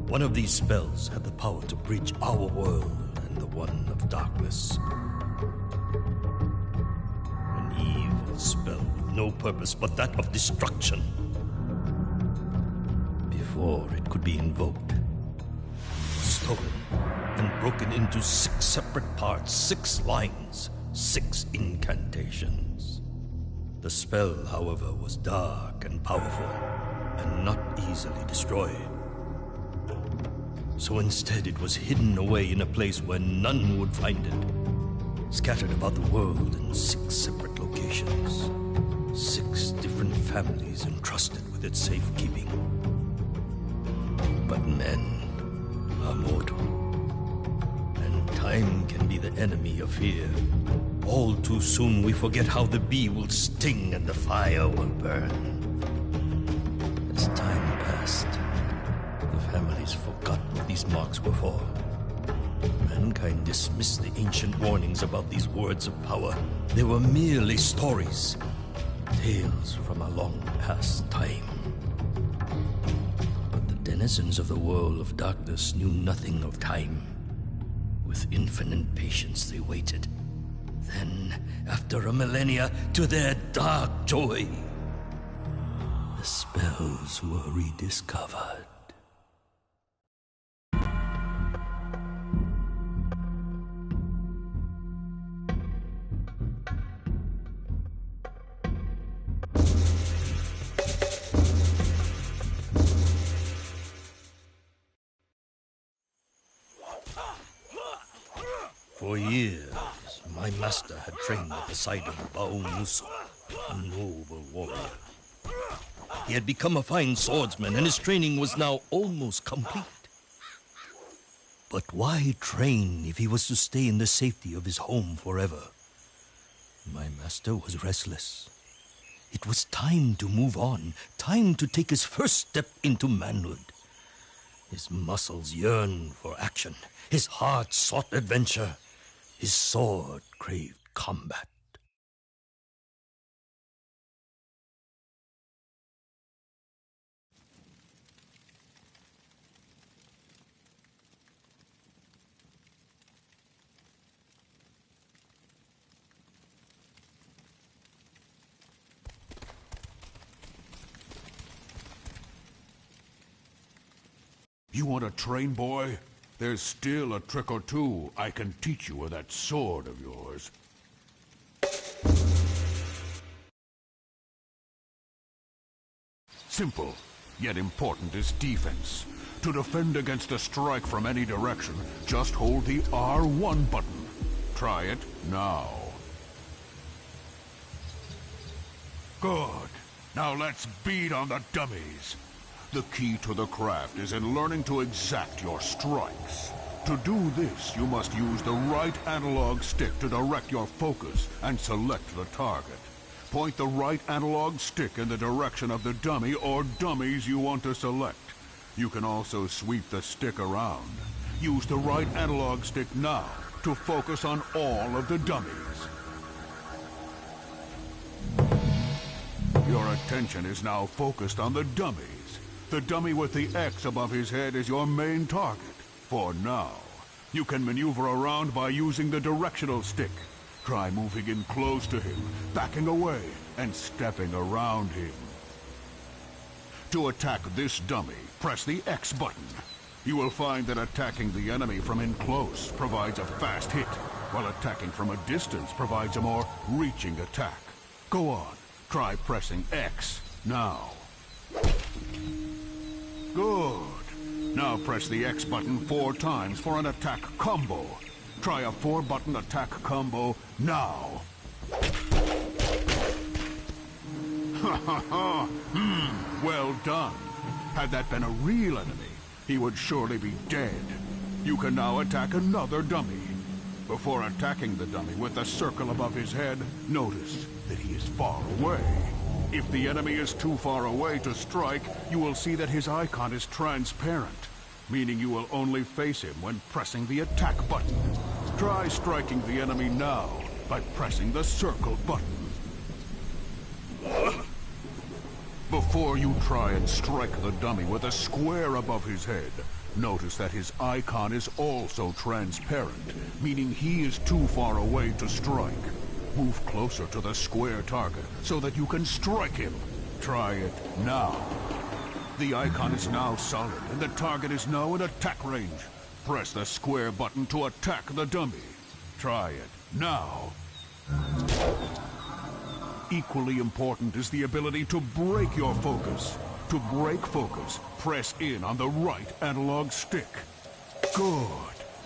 One of these spells had the power to bridge our world and the one of darkness. An evil spell with no purpose but that of destruction. Before it could be invoked, stolen and broken into 6 separate parts, 6 lines, 6 incantations. The spell, however, was dark and powerful and not easily destroyed. So instead it was hidden away in a place where none would find it, scattered about the world in 6 separate locations, 6 different families entrusted with its safekeeping. But men are mortal, and time can be the enemy of fear. All too soon we forget how the bee will sting and the fire will burn. As time passed, the families forgot what these marks were for. Mankind dismissed the ancient warnings about these words of power. They were merely stories, tales from a long past time. But the denizens of the world of darkness knew nothing of time. With infinite patience they waited. Then, after a millennia, to their dark joy, the spells were rediscovered. For years, my master had trained at the side of Bao Musa, a noble warrior. He had become a fine swordsman, and his training was now almost complete. But why train if he was to stay in the safety of his home forever? My master was restless. It was time to move on, time to take his first step into manhood. His muscles yearned for action. His heart sought adventure. His sword craved combat. You want to train, boy? There's still a trick or two I can teach you with that sword of yours. Simple, yet important is defense. To defend against a strike from any direction, just hold the R1 button. Try it now. Good. Now let's beat on the dummies. The key to the craft is in learning to exact your strikes. To do this, you must use the right analog stick to direct your focus and select the target. Point the right analog stick in the direction of the dummy or dummies you want to select. You can also sweep the stick around. Use the right analog stick now to focus on all of the dummies. Your attention is now focused on the dummies. The dummy with the X above his head is your main target, for now. You can maneuver around by using the directional stick. Try moving in close to him, backing away, and stepping around him. To attack this dummy, press the X button. You will find that attacking the enemy from in close provides a fast hit, while attacking from a distance provides a more reaching attack. Go on, try pressing X now. Good. Now press the X button 4 times for an attack combo. Try a 4-button attack combo now. Ha ha ha! Well done. Had that been a real enemy, he would surely be dead. You can now attack another dummy. Before attacking the dummy with the circle above his head, notice that he is far away. If the enemy is too far away to strike, you will see that his icon is transparent, meaning you will only face him when pressing the attack button. Try striking the enemy now by pressing the circle button. Before you try and strike the dummy with a square above his head, Notice that his icon is also transparent, meaning he is too far away to strike. Move closer to the square target so that you can strike him. Try it now. The icon is now solid, and the target is now in attack range. Press the square button to attack the dummy. Try it now. Equally important is the ability to break your focus. To break focus, press in on the right analog stick. Good.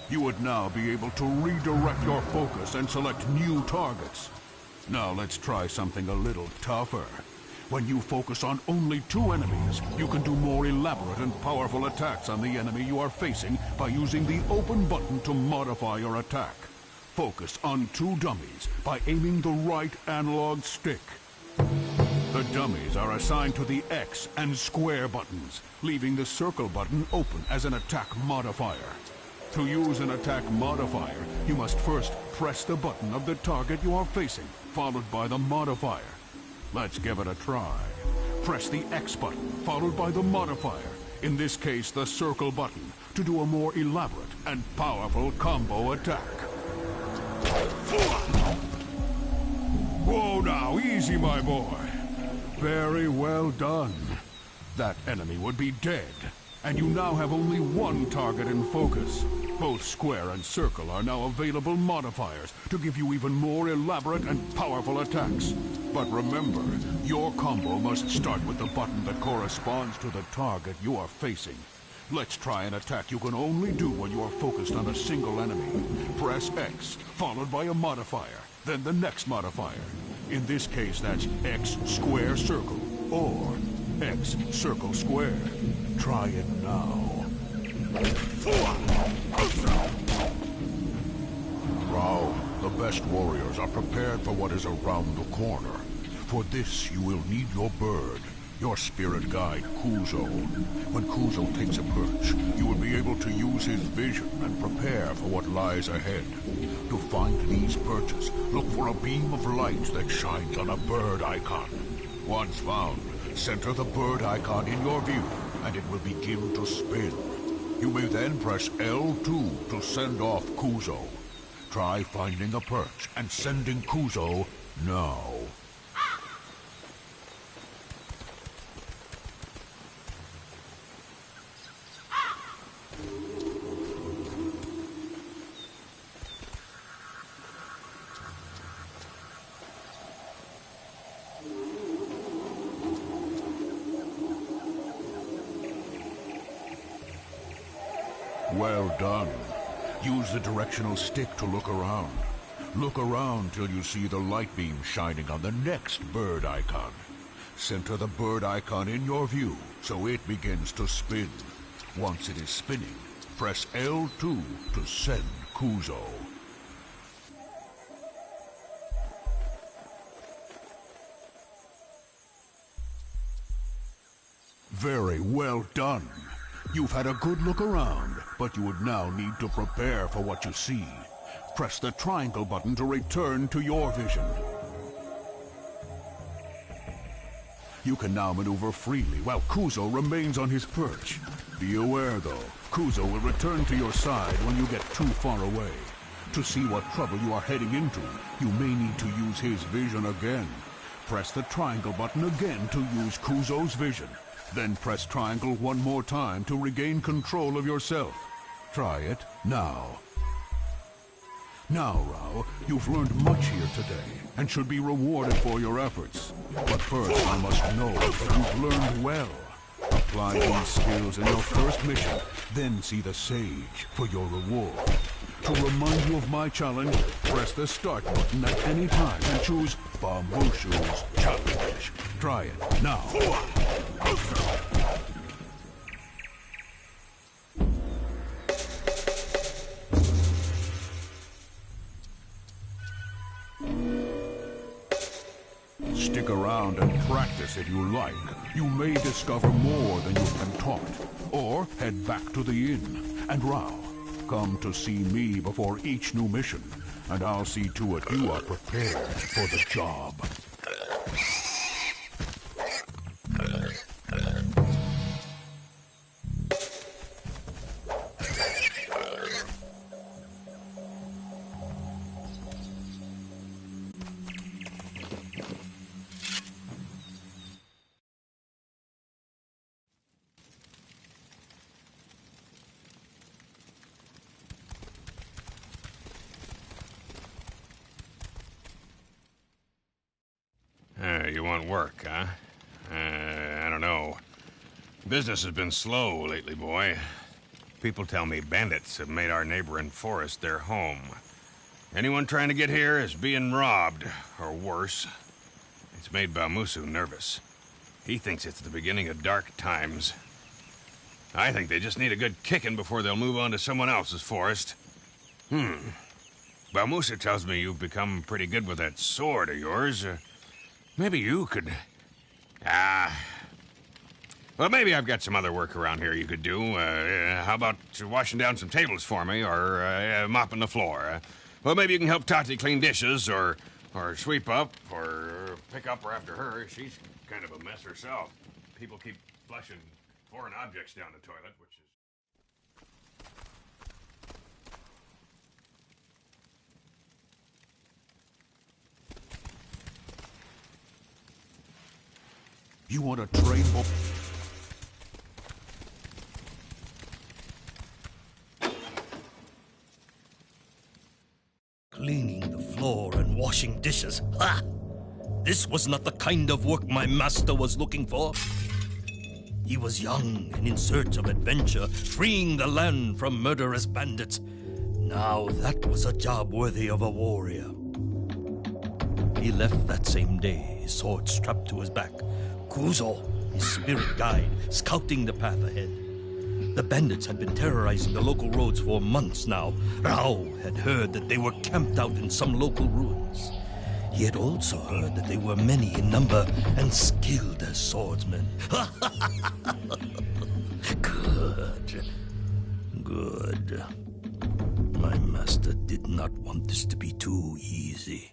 You would now be able to redirect your focus and select new targets. Now let's try something a little tougher. When you focus on only 2 enemies, you can do more elaborate and powerful attacks on the enemy you are facing by using the open button to modify your attack. Focus on 2 dummies by aiming the right analog stick. The dummies are assigned to the X and square buttons, leaving the circle button open as an attack modifier. To use an attack modifier, you must first press the button of the target you are facing, followed by the modifier. Let's give it a try. Press the X button, followed by the modifier, in this case the circle button, to do a more elaborate and powerful combo attack. Whoa now, easy my boy. Very well done. That enemy would be dead, and you now have only 1 target in focus. Both square and circle are now available modifiers to give you even more elaborate and powerful attacks. But remember, your combo must start with the button that corresponds to the target you are facing. Let's try an attack you can only do when you are focused on a single enemy. Press X, followed by a modifier, then the next modifier. In this case, that's X square circle, or X circle square. Try it now. Rao, the best warriors are prepared for what is around the corner. For this, you will need your bird, your spirit guide, Kuzo. When Kuzo takes a perch, you will be able to use his vision and prepare for what lies ahead. To find these perches, look for a beam of light that shines on a bird icon. Once found, center the bird icon in your view, and it will begin to spin. You may then press L2 to send off Kuzo. Try finding a perch and sending Kuzo now. Well done. Use the directional stick to look around. Look around till you see the light beam shining on the next bird icon. Center the bird icon in your view so it begins to spin. Once it is spinning, press L2 to send Kuzo. Very well done. You've had a good look around, but you would now need to prepare for what you see. Press the triangle button to return to your vision. You can now maneuver freely while Kuzo remains on his perch. Be aware, though, Kuzo will return to your side when you get too far away. To see what trouble you are heading into, you may need to use his vision again. Press the triangle button again to use Kuzo's vision. Then press triangle one more time to regain control of yourself. Try it now. Now, Rao, you've learned much here today, and should be rewarded for your efforts. But first, I must know that you've learned well. Apply these skills in your first mission, then see the sage for your reward. To remind you of my challenge, press the start button at any time and choose Bamushu's challenge. Try it now. Stick around and practice if you like. You may discover more than you've been taught. Or head back to the inn. And Rao, come to see me before each new mission, and I'll see to it you are prepared for the job. you want work, huh? I don't know. Business has been slow lately, boy. People tell me bandits have made our neighboring forest their home. Anyone trying to get here is being robbed, or worse. It's made Balmusu nervous. He thinks it's the beginning of dark times. I think they just need a good kicking before they'll move on to someone else's forest. Balmusu tells me you've become pretty good with that sword of yours. Maybe you could... Well, maybe I've got some other work around here you could do. How about washing down some tables for me, or mopping the floor? Well, maybe you can help Tati clean dishes, or sweep up, or pick up her after her. She's kind of a mess herself. People keep flushing foreign objects down the toilet, which is... You want to trade for... Cleaning the floor and washing dishes. Ha! This was not the kind of work my master was looking for. He was young and in search of adventure, freeing the land from murderous bandits. Now that was a job worthy of a warrior. He left that same day, his sword strapped to his back. Kuzo, his spirit guide, scouting the path ahead. The bandits had been terrorizing the local roads for months now. Rao had heard that they were camped out in some local ruins. He had also heard that they were many in number and skilled as swordsmen. Good. Good. My master did not want this to be too easy.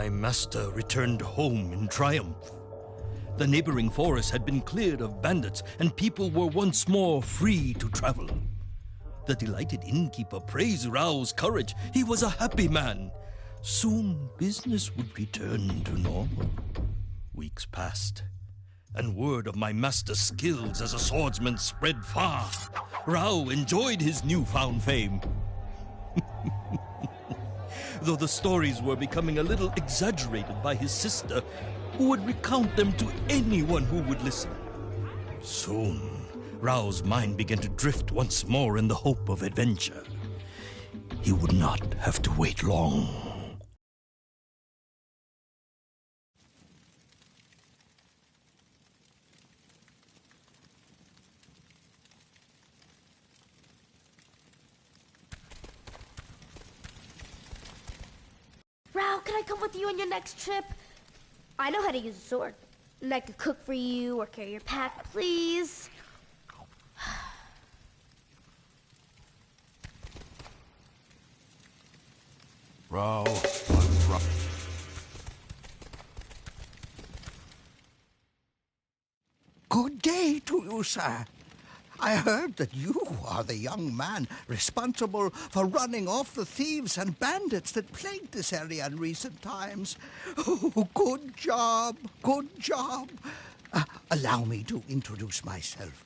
My master returned home in triumph. The neighboring forest had been cleared of bandits, and people were once more free to travel. The delighted innkeeper praised Rao's courage. He was a happy man. Soon business would return to normal. Weeks passed, and word of my master's skills as a swordsman spread far. Rao enjoyed his newfound fame. Though the stories were becoming a little exaggerated by his sister, who would recount them to anyone who would listen. Soon, Rao's mind began to drift once more in the hope of adventure. He would not have to wait long. Rao, can I come with you on your next trip? I know how to use a sword. And I could cook for you or carry your pack, please. Rao, Good day to you, sir. I heard that you are the young man responsible for running off the thieves and bandits that plagued this area in recent times. Oh, good job, good job. Allow me to introduce myself.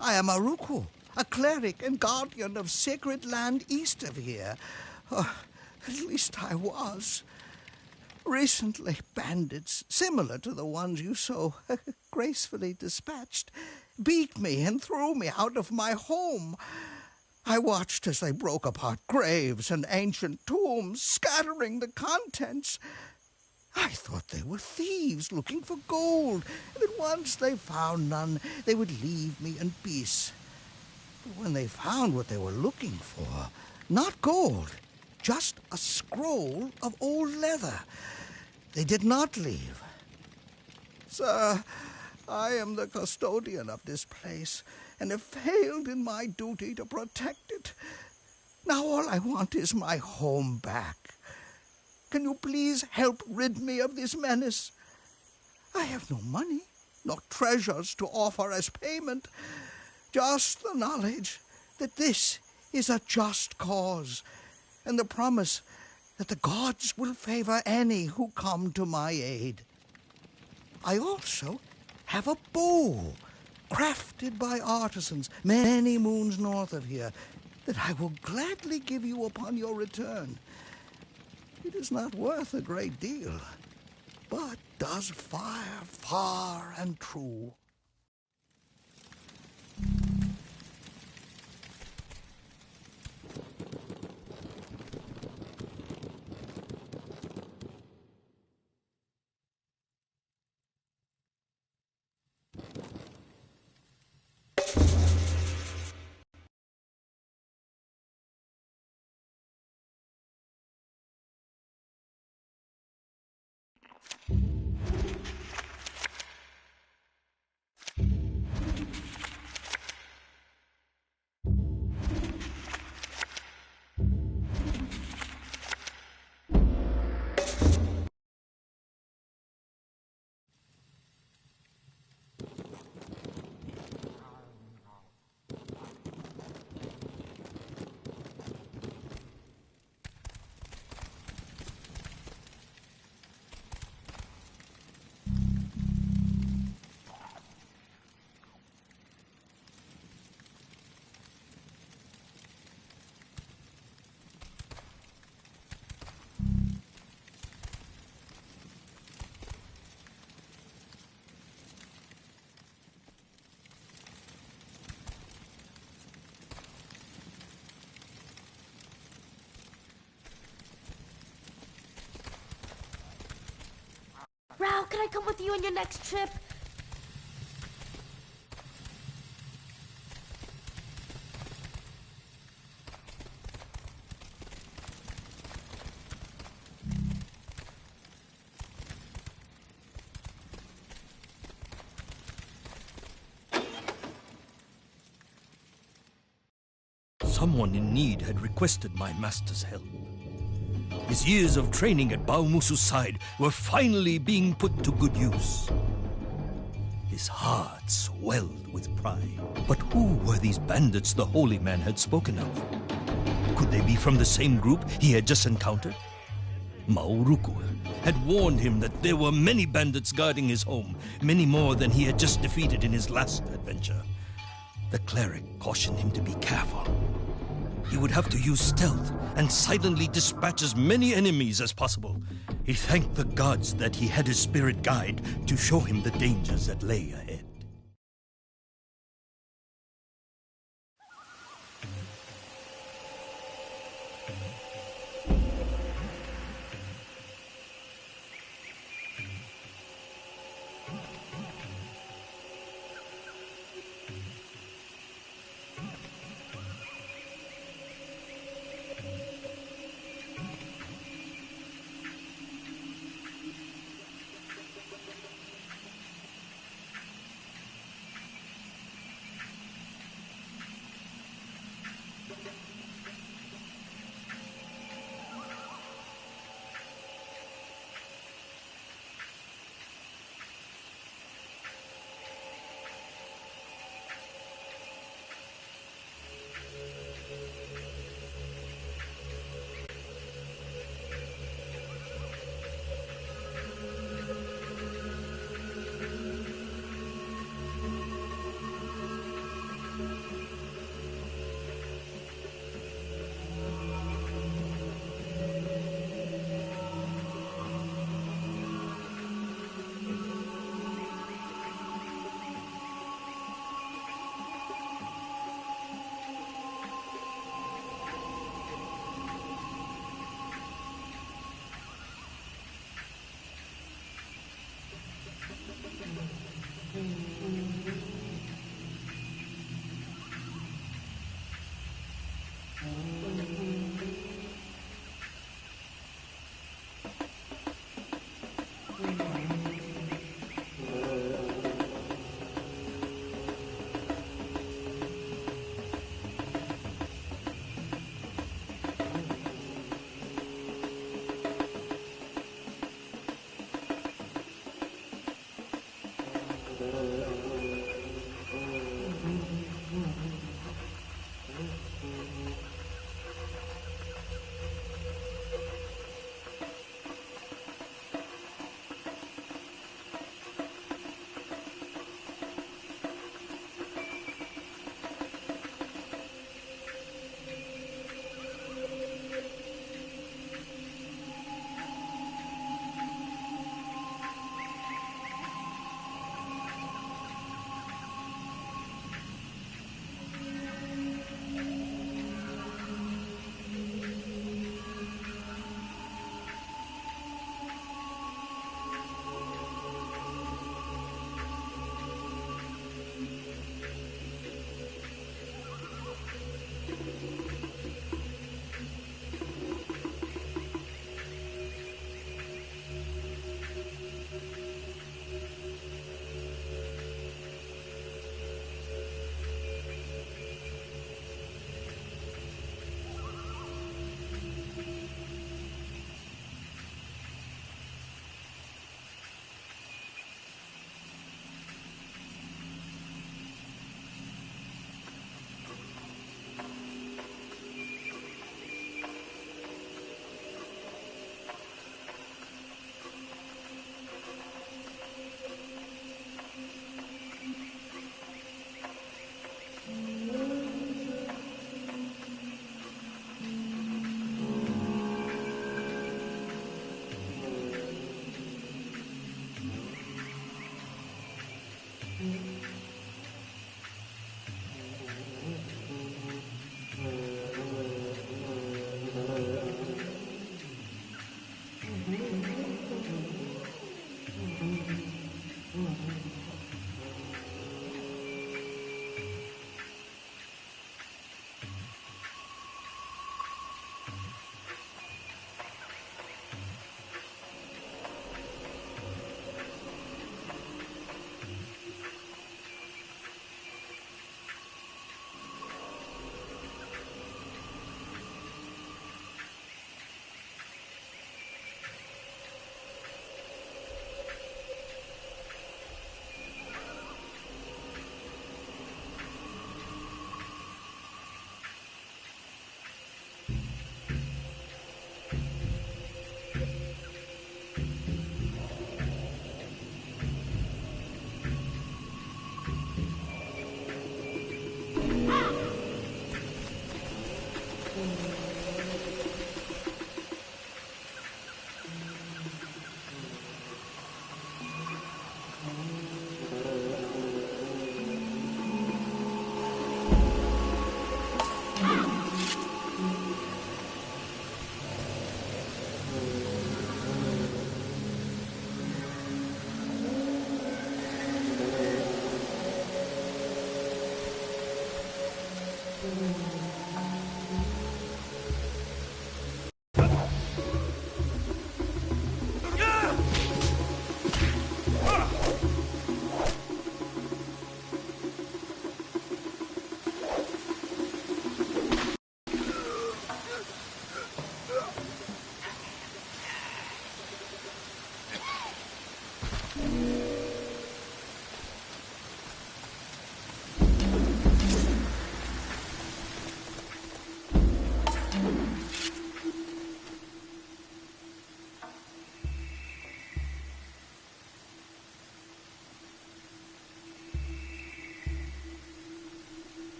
I am Aruku, a cleric and guardian of sacred land east of here. At least I was. Recently, bandits, similar to the ones you so gracefully dispatched, beat me and threw me out of my home. I watched as they broke apart graves and ancient tombs, scattering the contents. I thought they were thieves looking for gold, and that once they found none, they would leave me in peace. But when they found what they were looking for, not gold, just a scroll of old leather, they did not leave. Sir, I am the custodian of this place, and have failed in my duty to protect it. Now all I want is my home back. Can you please help rid me of this menace? I have no money, no treasures to offer as payment, just the knowledge that this is a just cause, and the promise that the gods will favor any who come to my aid. I also have a bow, crafted by artisans many moons north of here, that I will gladly give you upon your return. It is not worth a great deal, but does fire far and true. Rao, can I come with you on your next trip? Someone in need had requested my master's help. His years of training at Baumusu's side were finally being put to good use. His heart swelled with pride. But who were these bandits the holy man had spoken of? Could they be from the same group he had just encountered? Mauruku had warned him that there were many bandits guarding his home, many more than he had just defeated in his last adventure. The cleric cautioned him to be careful. He would have to use stealth and silently dispatch as many enemies as possible. He thanked the gods that he had his spirit guide to show him the dangers that lay ahead.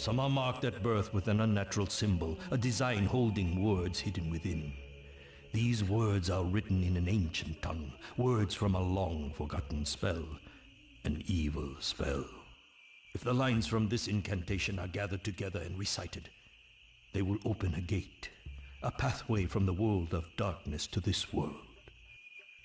Some are marked at birth with an unnatural symbol, a design holding words hidden within. These words are written in an ancient tongue, words from a long-forgotten spell, an evil spell. If the lines from this incantation are gathered together and recited, they will open a gate, a pathway from the world of darkness to this world.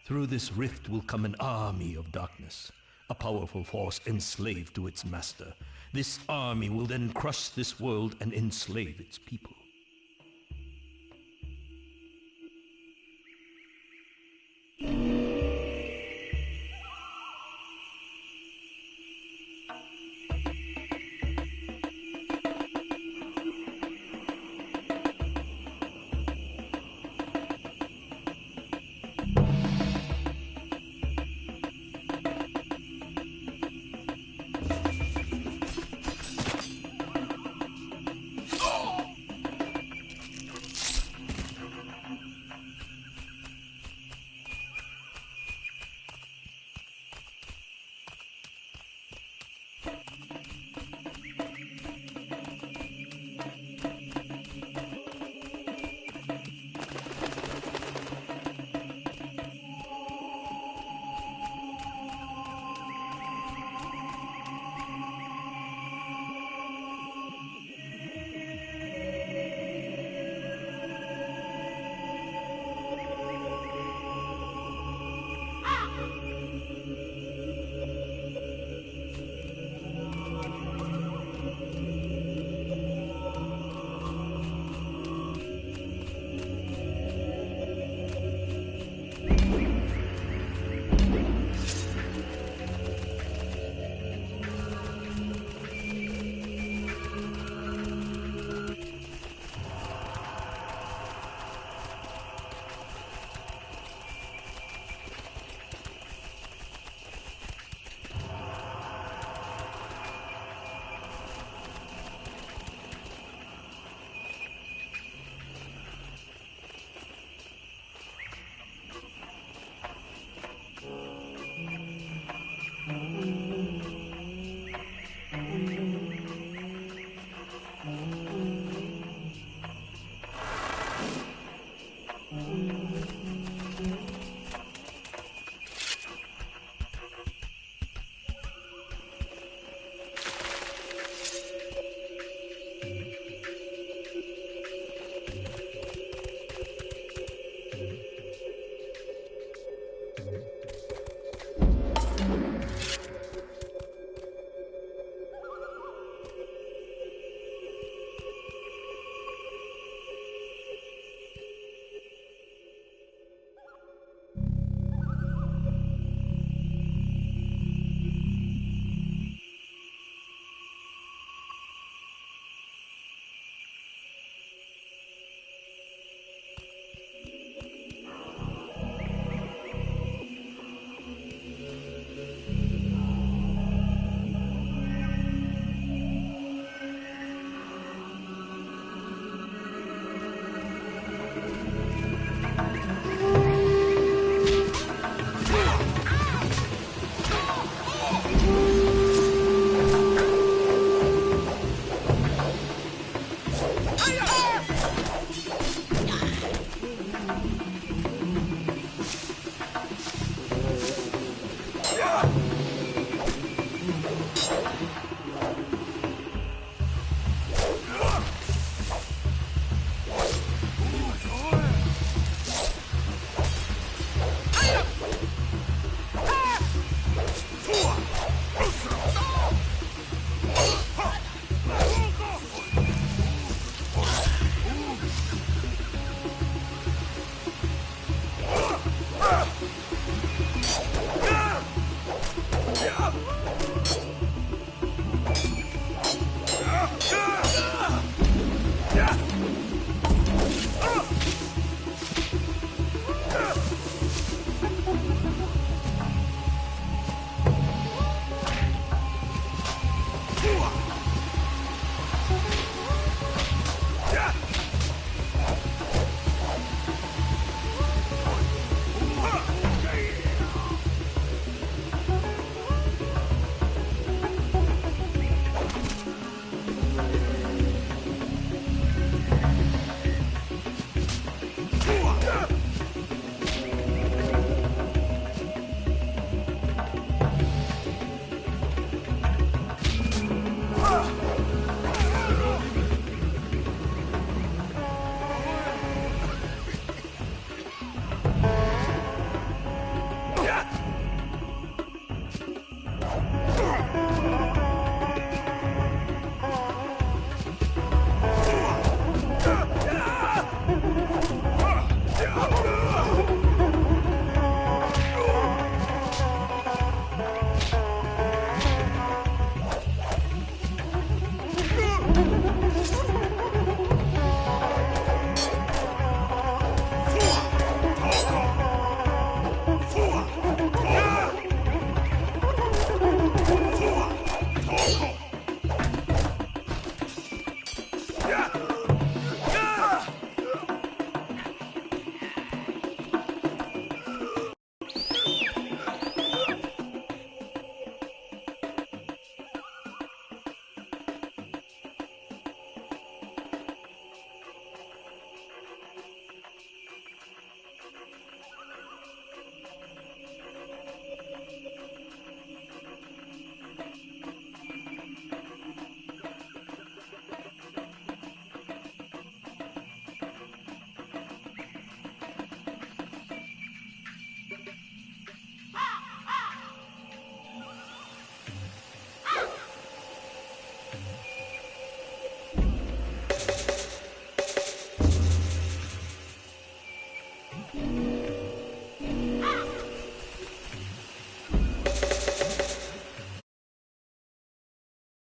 Through this rift will come an army of darkness, a powerful force enslaved to its master. This army will then crush this world and enslave its people.